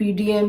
PDM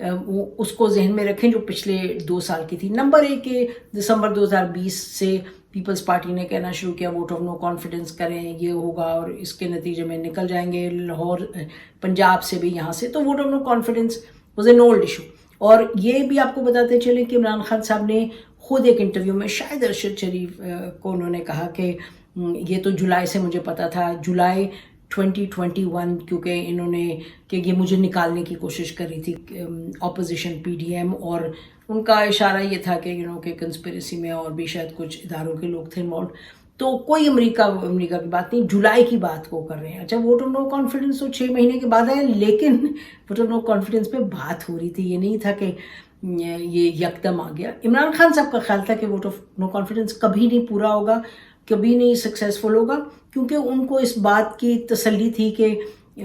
اس کو ذہن میں رکھیں جو پچھلے 2 سال کی تھی. نمبر 1 کہ دسمبر 2020 سے پیپلز پارٹی نے کہنا شروع کیا ووٹ آف نو کانفیڈنس کریں, یہ ہوگا اور اس کے نتیجے میں نکل جائیں گے لاہور, پنجاب سے بھی, یہاں سے. تو vote of no confidence was an old issue. اور یہ بھی آپ کو بتاتے چلیں کہ عمران خان صاحب نے خود ایک انٹرویو میں, شاید ارشد شریف کو انہوں نے کہا کہ یہ تو جولائی سے مجھے پتا تھا, جولائی 2021, کیونکہ انہوں نے کہ یہ مجھے نکالنے کی کوشش کر رہی تھی اپوزیشن PDM, اور ان کا اشارہ یہ تھا کہ کہ کنسپریسی میں اور بھی شاید کچھ اداروں کے لوگ تھے انوالوڈ. تو کوئی امریکہ کی بات نہیں, جولائی کی بات کو کر رہے ہیں. اچھا, ووٹ آف نو کانفیڈنس تو 6 مہینے کے بعد ہے, لیکن ووٹ آف نو کانفیڈنس پہ بات ہو رہی تھی, یہ نہیں تھا کہ یہ یکدم آ گیا. عمران خان صاحب کا خیال تھا کہ ووٹ آف نو کانفیڈنس کبھی نہیں پورا ہوگا, کبھی نہیں سکسیزفل ہوگا, کیونکہ ان کو اس بات کی تسلی تھی کہ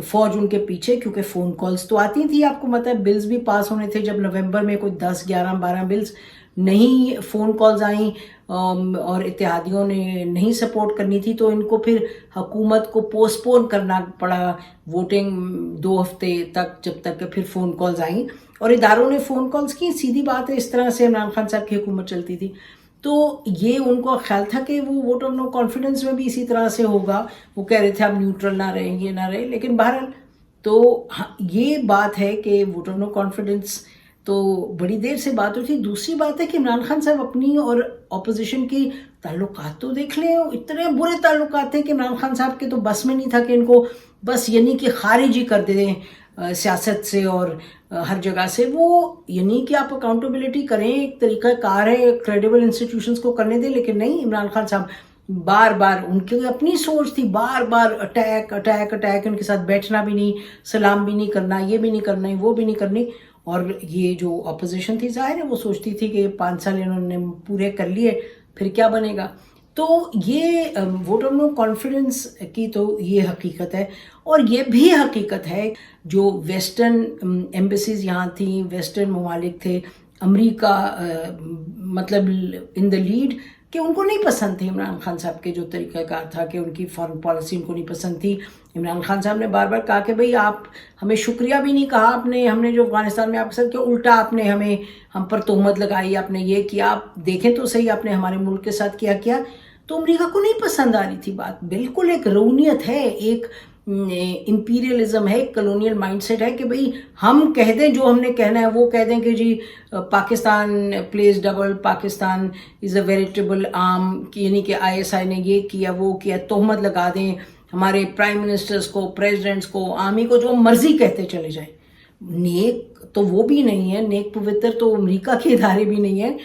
فوج ان کے پیچھے, کیونکہ فون کالز تو آتی تھی, آپ کو پتہ ہے بلز بھی پاس ہونے تھے. جب نومبر میں کوئی 10, 11, 12 بلز نہیں فون کالز آئیں اور اتحادیوں نے نہیں سپورٹ کرنی تھی, تو ان کو پھر حکومت کو پوسٹ پون کرنا پڑا ووٹنگ 2 ہفتے تک, جب تک کہ پھر فون کالز آئیں, اور اداروں نے فون کالز کی. سیدھی بات ہے, اس طرح سے عمران خان صاحب کی حکومت چلتی تھی. تو یہ ان کو خیال تھا کہ وہ ووٹ آف نو کانفیڈنس میں بھی اسی طرح سے ہوگا. وہ کہہ رہے تھے آپ نیوٹرل نہ رہیں, یہ نہ رہے, لیکن بہرحال تو یہ بات ہے کہ ووٹ آف نو کانفیڈنس تو بڑی دیر سے بات ہوئی تھی. دوسری بات ہے کہ عمران خان صاحب اپنی اور اپوزیشن کی تعلقات تو دیکھ لیں, اتنے برے تعلقات تھے کہ عمران خان صاحب کے تو بس میں نہیں تھا کہ ان کو بس کہ خارج ہی کر دیں سیاست سے اور ہر جگہ سے. وہ کہ آپ اکاؤنٹیبلٹی کریں, ایک طریقہ کار ہے, کریڈیبل انسٹیٹیوشنز کو کرنے دیں, لیکن نہیں. عمران خان صاحب بار بار, ان کی اپنی سوچ تھی, بار بار اٹیک, ان کے ساتھ بیٹھنا بھی نہیں, سلام بھی نہیں کرنا, یہ بھی نہیں کرنا, وہ بھی نہیں کرنی. اور یہ جو اپوزیشن تھی, ظاہر ہے وہ سوچتی تھی کہ 5 سال انہوں نے پورے کر لیے, پھر کیا بنے گا. تو یہ ووٹ آف نو کانفیڈنس کی تو یہ حقیقت ہے. اور یہ بھی حقیقت ہے جو ویسٹرن ایمبیسیز یہاں تھیں, ویسٹرن ممالک تھے, امریکہ مطلب ان دا لیڈ, کہ ان کو نہیں پسند تھے عمران خان صاحب کے جو طریقہ کار تھا, کہ ان کی فارن پالیسی ان کو نہیں پسند تھی. عمران خان صاحب نے بار بار کہا کہ بھئی آپ ہمیں شکریہ بھی نہیں کہا آپ نے, ہم نے جو افغانستان میں آپ کے ساتھ کیا, الٹا آپ نے ہم پر تہمت لگائی, آپ نے یہ کیا, آپ دیکھیں تو صحیح آپ نے ہمارے ملک کے ساتھ کیا. تو امریکہ کو نہیں پسند آ رہی تھی بات. بالکل ایک رونیت ہے, ایک امپیریلزم ہے, کلونیل مائنڈ سیٹ ہے کہ بھئی ہم کہہ دیں جو ہم نے کہنا ہے, وہ کہہ دیں کہ جی پاکستان پلیز ڈبل, پاکستان از اے ویریٹیبل آرم, کہ ISI نے یہ کیا وہ کیا, تہمت لگا دیں ہمارے پرائم منسٹرز کو, پریزیڈنٹس کو, آرمی کو, جو مرضی کہتے چلے جائیں. نیک تو وہ بھی نہیں ہے, نیک پوتر تو امریکہ کے ادارے بھی نہیں ہیں.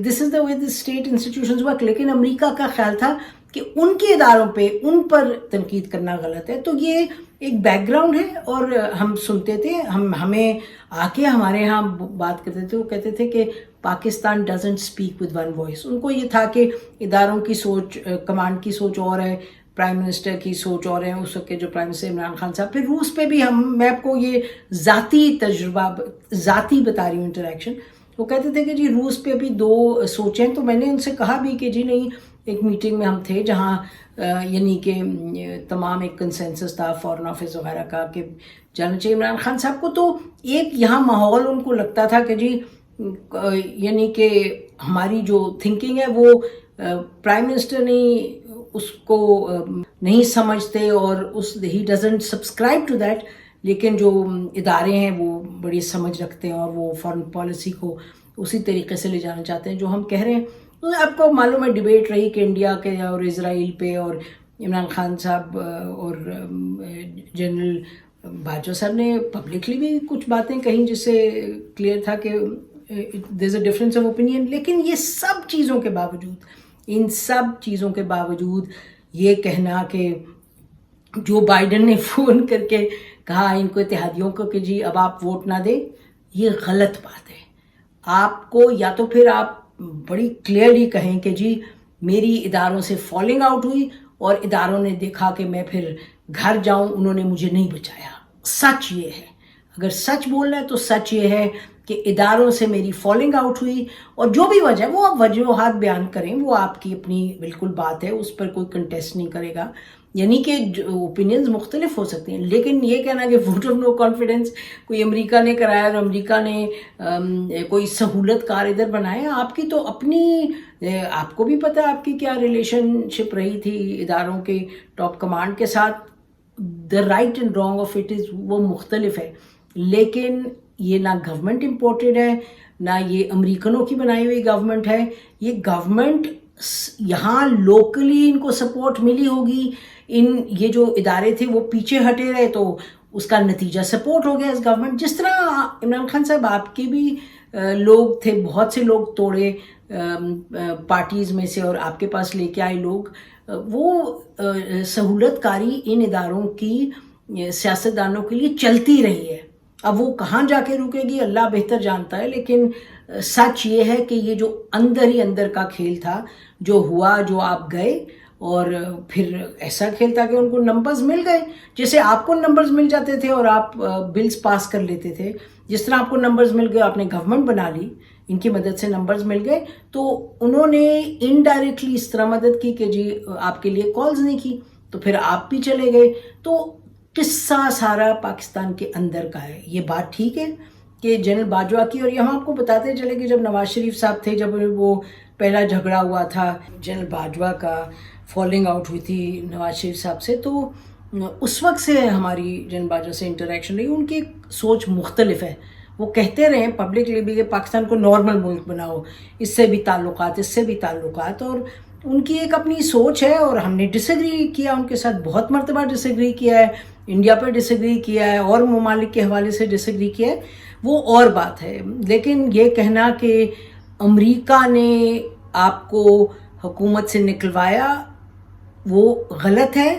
دس از دا وے دی اسٹیٹ انسٹیٹیوشنز ورک. لیکن امریکہ کا خیال تھا کہ ان کے اداروں پہ ان پر تنقید کرنا غلط ہے. تو یہ ایک بیک گراؤنڈ ہے, اور ہم سنتے تھے, ہمیں آ کے ہمارے ہاں بات کرتے تھے, وہ کہتے تھے کہ Pakistan doesn't speak with one voice. ان کو یہ تھا کہ اداروں کی سوچ, کمانڈ کی سوچ اور ہے, پرائم منسٹر کی سوچ اور ہے, اس وقت کے جو پرائم منسٹر عمران خان صاحب. پھر روس پہ بھی میں آپ کو یہ ذاتی تجربہ ذاتی بتا رہی ہوں انٹریکشن. وہ کہتے تھے کہ جی روس پہ ابھی 2 سوچیں. تو میں نے ان سے کہا بھی کہ جی نہیں, ایک میٹنگ میں ہم تھے جہاں کہ تمام ایک کنسنسس تھا فارن آفس وغیرہ کا کہ جانا چاہیے عمران خان صاحب کو. تو ایک یہاں ماحول ان کو لگتا تھا کہ جی کہ ہماری جو تھنکنگ ہے وہ پرائم منسٹر نہیں اس کو نہیں سمجھتے, اور he doesn't subscribe to that. لیکن جو ادارے ہیں وہ بڑی سمجھ رکھتے ہیں, اور وہ فارن پالیسی کو اسی طریقے سے لے جانا چاہتے ہیں جو ہم کہہ رہے ہیں. آپ کو معلوم ہے ڈیبیٹ رہی کہ انڈیا کے اور اسرائیل پہ, اور عمران خان صاحب اور جنرل باجوہ صاحب نے پبلکلی بھی کچھ باتیں کہیں جس سے کلیئر تھا کہ دیر از اے ڈفرینس آف اوپینین. لیکن یہ سب چیزوں کے باوجود, ان سب چیزوں کے باوجود یہ کہنا کہ جو بائیڈن نے فون کر کے کہا ان کو اتحادیوں کو کہ جی اب آپ ووٹ نہ دیں, یہ غلط بات ہے. آپ کو یا تو پھر آپ بڑی کلیئرلی کہیں کہ جی میری اداروں سے فالنگ آؤٹ ہوئی, اور اداروں نے دیکھا کہ میں پھر گھر جاؤں, انہوں نے مجھے نہیں بچایا. سچ یہ ہے, اگر سچ بولنا ہے تو سچ یہ ہے کہ اداروں سے میری فالنگ آؤٹ ہوئی, اور جو بھی وجہ ہے وہ آپ وجوہات بیان کریں, وہ آپ کی اپنی بالکل بات ہے, اس پر کوئی کنٹیسٹ نہیں کرے گا. یعنی کہ اوپینینز مختلف ہو سکتے ہیں، لیکن یہ کہنا کہ ووٹ آف نو کانفیڈنس کوئی امریکہ نے کرایا اور امریکہ نے کوئی سہولت کار ادھر بنایا، آپ کی تو اپنی، آپ کو بھی پتہ ہے آپ کی کیا ریلیشن شپ رہی تھی اداروں کے ٹاپ کمانڈ کے ساتھ. The right and wrong of it is وہ مختلف ہے، لیکن یہ نہ گورنمنٹ امپورٹڈ ہے، نہ یہ امریکنوں کی بنائی ہوئی گورنمنٹ ہے. یہ گورنمنٹ یہاں لوکلی ان کو سپورٹ ملی ہوگی، یہ جو ادارے تھے وہ پیچھے ہٹے رہے تو اس کا نتیجہ سپورٹ ہو گیا اس گورنمنٹ. جس طرح عمران خان صاحب آپ کے بھی لوگ تھے، بہت سے لوگ توڑے پارٹیز میں سے اور آپ کے پاس لے کے آئے لوگ، وہ سہولت کاری ان اداروں کی سیاستدانوں کے لیے چلتی رہی ہے. اب وہ کہاں جا کے رکے گی اللہ بہتر جانتا ہے، لیکن سچ یہ ہے کہ یہ جو اندر ہی اندر کا کھیل تھا، جو ہوا، جو آپ گئے اور پھر ایسا کھیل تھا کہ ان کو نمبرز مل گئے، جیسے آپ کو نمبرز مل جاتے تھے اور آپ بلز پاس کر لیتے تھے، جس طرح آپ کو نمبرز مل گئے، آپ نے گورنمنٹ بنا لی، ان کی مدد سے نمبرز مل گئے، تو انہوں نے انڈائریکٹلی اس طرح مدد کی کہ جی آپ کے لیے کالز نہیں کی، تو پھر آپ بھی چلے گئے. تو قصہ سارا پاکستان کے اندر کا ہے. یہ بات ٹھیک ہے کہ جنرل باجوہ کی، اور یہاں آپ کو بتاتے چلے کہ جب نواز شریف صاحب تھے، جب وہ پہلا جھگڑا ہوا تھا جنرل باجوہ کا، فالنگ آؤٹ ہوئی تھی نواز شریف صاحب سے، تو اس وقت سے ہماری جنرل باجوہ سے انٹریکشن رہی. ان کی سوچ مختلف ہے، وہ کہتے رہے پبلکلی بھی کہ پاکستان کو نارمل ملک بناؤ، اس سے بھی تعلقات، اس سے بھی تعلقات، اور ان کی ایک اپنی سوچ ہے. اور ہم نے ڈس ایگری کیا ان کے ساتھ، بہت مرتبہ ڈس ایگری کیا ہے، انڈیا پہ ڈس ایگری کیا ہے اور ممالک کے حوالے سے ڈس ایگری کیا ہے، وہ اور بات ہے. لیکن یہ کہنا کہ امریکہ نے آپ کو حکومت سے نکلوایا وہ غلط ہے.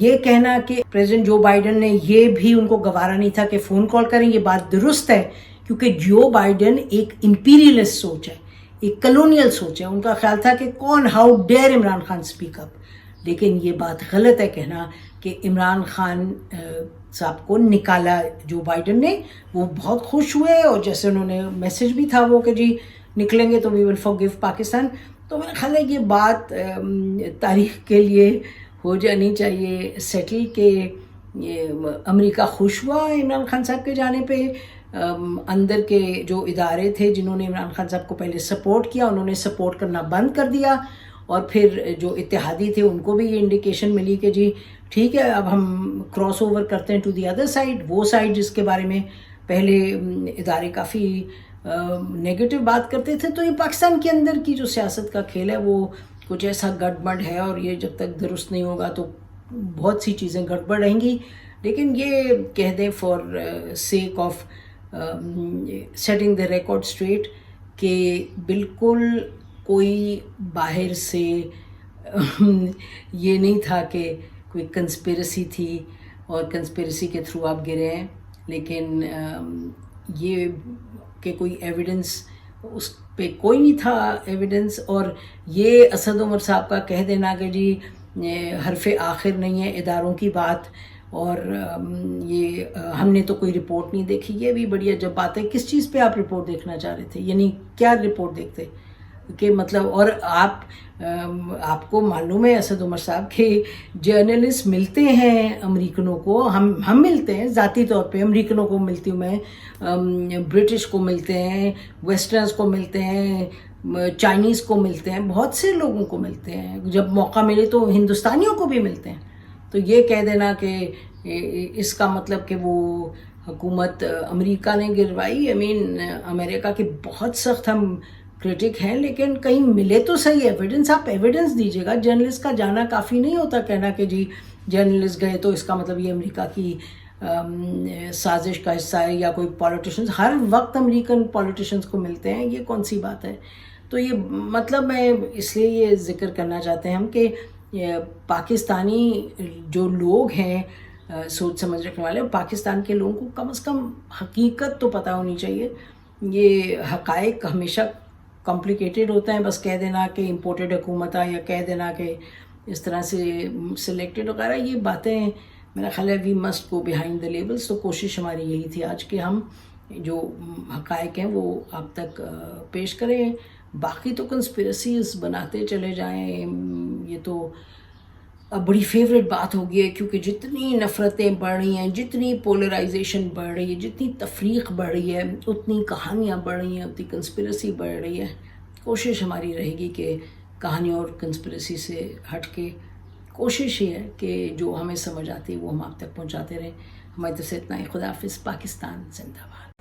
یہ کہنا کہ پریزیڈنٹ جو بائیڈن نے یہ بھی ان کو گوارا نہیں تھا کہ فون کال کریں، یہ بات درست ہے، کیونکہ جو بائیڈن ایک امپیریلسٹ سوچ ہے، ایک کلونیل سوچ ہے. ان کا خیال تھا کہ کون، how dare Imran Khan speak up. لیکن یہ بات غلط ہے کہنا کہ عمران خان صاحب کو نکالا جو بائیڈن نے. وہ بہت خوش ہوئے، اور جیسے انہوں نے میسج بھی تھا وہ کہ جی نکلیں گے تو وی ول فارگیو پاکستان. تو میرا خیال ہے یہ بات تاریخ کے لیے ہو جانی چاہیے سیٹل کہ امریکہ خوش ہوا عمران خان صاحب کے جانے پہ. اندر کے جو ادارے تھے جنہوں نے عمران خان صاحب کو پہلے سپورٹ کیا، انہوں نے سپورٹ کرنا بند کر دیا، اور پھر جو اتحادی تھے ان کو بھی یہ انڈیکیشن ملی کہ جی ٹھیک ہے اب ہم کراس اوور کرتے ہیں ٹو دی ادر سائڈ. وہ سائڈ جس کے بارے میں پہلے ادارے کافی نیگیٹو بات کرتے تھے. تو یہ پاکستان کے اندر کی جو سیاست کا کھیل ہے وہ کچھ ایسا گڑبڑ ہے، اور یہ جب تک درست نہیں ہوگا تو بہت سی چیزیں گڑبڑ رہیں گی. لیکن یہ کہہ دیں for sake of setting the record straight کہ بالکل کوئی باہر سے یہ نہیں تھا کہ کوئی کنسپیرسی تھی اور کنسپیرسی کے تھرو آپ گرے ہیں. لیکن یہ کہ کوئی ایویڈنس اس پہ کوئی نہیں تھا ایویڈنس. اور یہ اسد عمر صاحب کا کہہ دینا کہ جی حرف آخر نہیں ہے اداروں کی بات، اور یہ ہم نے تو کوئی رپورٹ نہیں دیکھی، یہ بھی بڑی عجب بات ہے. کس چیز پہ آپ رپورٹ دیکھنا چاہ رہے تھے؟ یعنی کیا رپورٹ دیکھتے کہ مطلب؟ اور آپ کو معلوم ہے اسد عمر صاحب کہ جرنلسٹ ملتے ہیں امریکنوں کو، ہم ملتے ہیں ذاتی طور پہ، امریکنوں کو ملتی ہوں میں، برٹش کو ملتے ہیں، ویسٹرنز کو ملتے ہیں، چائنیز کو ملتے ہیں، بہت سے لوگوں کو ملتے ہیں، جب موقع ملے تو ہندوستانیوں کو بھی ملتے ہیں. تو یہ کہہ دینا کہ اس کا مطلب کہ وہ حکومت امریکہ نے گروائی، امریکہ کے بہت سخت ہم کرٹک ہیں، لیکن کہیں ملے تو صحیح ایویڈنس. آپ ایویڈنس دیجیے گا. جرنلسٹ کا جانا کافی نہیں ہوتا کہنا کہ جی جرنلسٹ گئے تو اس کا مطلب یہ امریکہ کی سازش کا حصہ ہے، یا کوئی پولیٹیشنز ہر وقت امریکن پولیٹیشنز کو ملتے ہیں، یہ کون سی بات ہے؟ تو یہ مطلب میں اس لیے یہ ذکر کرنا چاہتے ہیں ہم کہ پاکستانی جو لوگ ہیں سوچ سمجھ رکھنے والے، پاکستان کے لوگوں کو کم از کم حقیقت تو پتہ ہونی چاہیے. یہ حقائق ہمیشہ کمپلیکیٹڈ ہوتا ہے، بس کہہ دینا کہ امپورٹڈ حکومت ہے، یا کہہ دینا کہ اس طرح سے سلیکٹڈ وغیرہ، یہ باتیں میرا خیال ہے we must go behind the labels. تو کوشش ہماری یہی تھی آج کہ ہم جو حقائق ہیں وہ آپ تک پیش کریں. باقی تو کنسپیرسیز بناتے چلے جائیں، یہ تو اب بڑی فیوریٹ بات ہو گئی ہے، کیونکہ جتنی نفرتیں بڑھ رہی ہیں، جتنی پولرائزیشن بڑھ رہی ہے، جتنی تفریق بڑھ رہی ہے، اتنی کہانیاں بڑھ رہی ہیں، اتنی کنسپریسی بڑھ رہی ہے. کوشش ہماری رہے گی کہ کہانیوں اور کنسپریسی سے ہٹ کے کوشش یہ ہے کہ جو ہمیں سمجھ آتی ہے وہ ہم آپ تک پہنچاتے رہیں. ہماری طرف سے اتنا ہی. خدا حافظ. پاکستان زندہ باد.